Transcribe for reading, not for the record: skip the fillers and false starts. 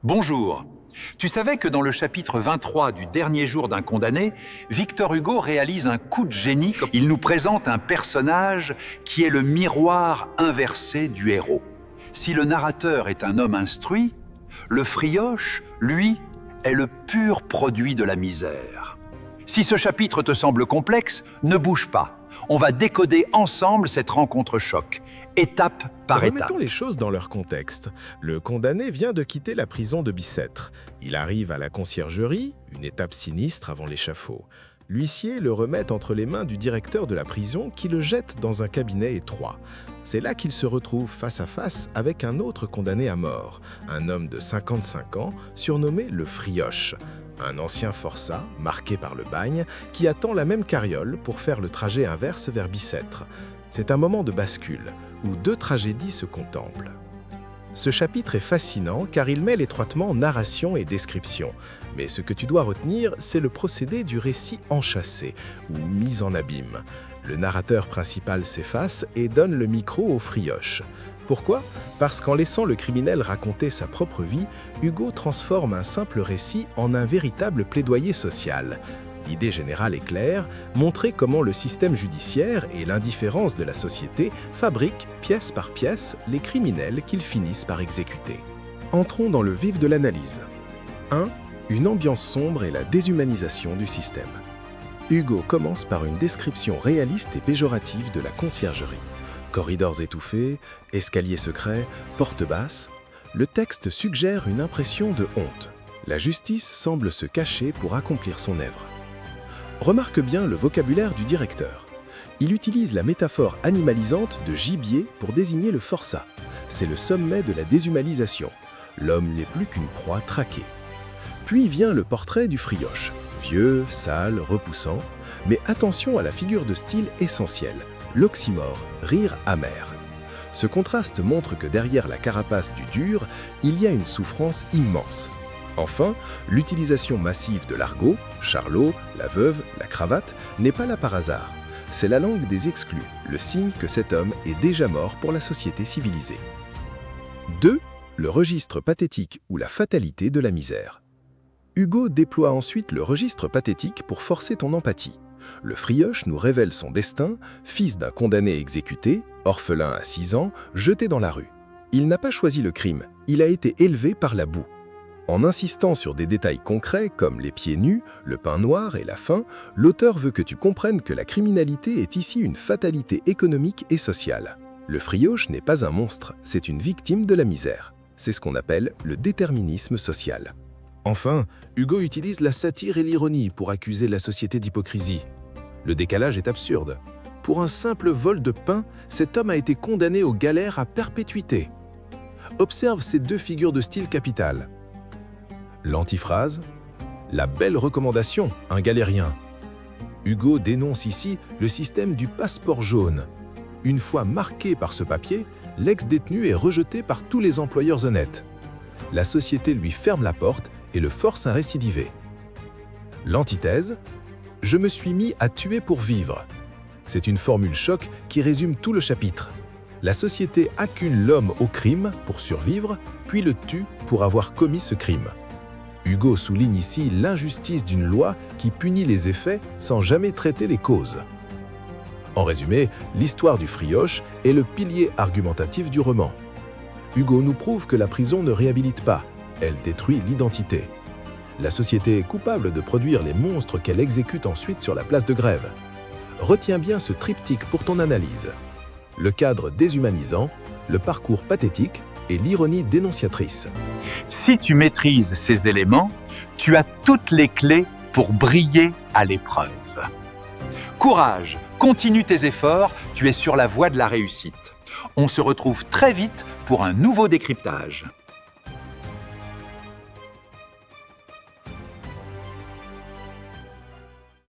Bonjour. Tu savais que dans le chapitre 23 du Dernier jour d'un condamné, Victor Hugo réalise un coup de génie. Il nous présente un personnage qui est le miroir inversé du héros. Si le narrateur est un homme instruit, le frioche, lui, est le pur produit de la misère. Si ce chapitre te semble complexe, ne bouge pas. On va décoder ensemble cette rencontre choc, étape par étape. Remettons les choses dans leur contexte. Le condamné vient de quitter la prison de Bicêtre. Il arrive à la conciergerie, une étape sinistre avant l'échafaud. L'huissier le remet entre les mains du directeur de la prison qui le jette dans un cabinet étroit. C'est là qu'il se retrouve face à face avec un autre condamné à mort, un homme de 55 ans surnommé le Frioche. Un ancien forçat, marqué par le bagne, qui attend la même carriole pour faire le trajet inverse vers Bicêtre. C'est un moment de bascule, où deux tragédies se contemplent. Ce chapitre est fascinant car il mêle étroitement narration et description. Mais ce que tu dois retenir, c'est le procédé du récit enchâssé, ou mis en abîme. Le narrateur principal s'efface et donne le micro au Frioche. Pourquoi? Parce qu'en laissant le criminel raconter sa propre vie, Hugo transforme un simple récit en un véritable plaidoyer social. L'idée générale est claire, montrer comment le système judiciaire et l'indifférence de la société fabriquent, pièce par pièce, les criminels qu'ils finissent par exécuter. Entrons dans le vif de l'analyse. 1. Une ambiance sombre et la déshumanisation du système. Hugo commence par une description réaliste et péjorative de la conciergerie. Corridors étouffés, escaliers secrets, portes basses. Le texte suggère une impression de honte. La justice semble se cacher pour accomplir son œuvre. Remarque bien le vocabulaire du directeur. Il utilise la métaphore animalisante de gibier pour désigner le forçat. C'est le sommet de la déshumanisation. L'homme n'est plus qu'une proie traquée. Puis vient le portrait du Frioche. Vieux, sale, repoussant. Mais attention à la figure de style essentielle. L'oxymore, rire amer. Ce contraste montre que derrière la carapace du dur, il y a une souffrance immense. Enfin, l'utilisation massive de l'argot, Charlot, la veuve, la cravate, n'est pas là par hasard. C'est la langue des exclus, le signe que cet homme est déjà mort pour la société civilisée. 2. Le registre pathétique ou la fatalité de la misère. Hugo déploie ensuite le registre pathétique pour forcer ton empathie. Le Frioche nous révèle son destin, fils d'un condamné exécuté, orphelin à 6 ans, jeté dans la rue. Il n'a pas choisi le crime, il a été élevé par la boue. En insistant sur des détails concrets comme les pieds nus, le pain noir et la faim, l'auteur veut que tu comprennes que la criminalité est ici une fatalité économique et sociale. Le Frioche n'est pas un monstre, c'est une victime de la misère. C'est ce qu'on appelle le déterminisme social. Enfin, Hugo utilise la satire et l'ironie pour accuser la société d'hypocrisie. Le décalage est absurde. Pour un simple vol de pain, cet homme a été condamné aux galères à perpétuité. Observe ces deux figures de style capital. L'antiphrase, la belle recommandation, un galérien. Hugo dénonce ici le système du passeport jaune. Une fois marqué par ce papier, l'ex-détenu est rejeté par tous les employeurs honnêtes. La société lui ferme la porte et le force à récidiver. L'antithèse, je me suis mis à tuer pour vivre. C'est une formule choc qui résume tout le chapitre. La société accule l'homme au crime pour survivre, puis le tue pour avoir commis ce crime. Hugo souligne ici l'injustice d'une loi qui punit les effets sans jamais traiter les causes. En résumé, l'histoire du Frioche est le pilier argumentatif du roman. Hugo nous prouve que la prison ne réhabilite pas, elle détruit l'identité. La société est coupable de produire les monstres qu'elle exécute ensuite sur la place de grève. Retiens bien ce triptyque pour ton analyse. Le cadre déshumanisant, le parcours pathétique et l'ironie dénonciatrice. Si tu maîtrises ces éléments, tu as toutes les clés pour briller à l'épreuve. Courage, continue tes efforts, tu es sur la voie de la réussite. On se retrouve très vite pour un nouveau décryptage.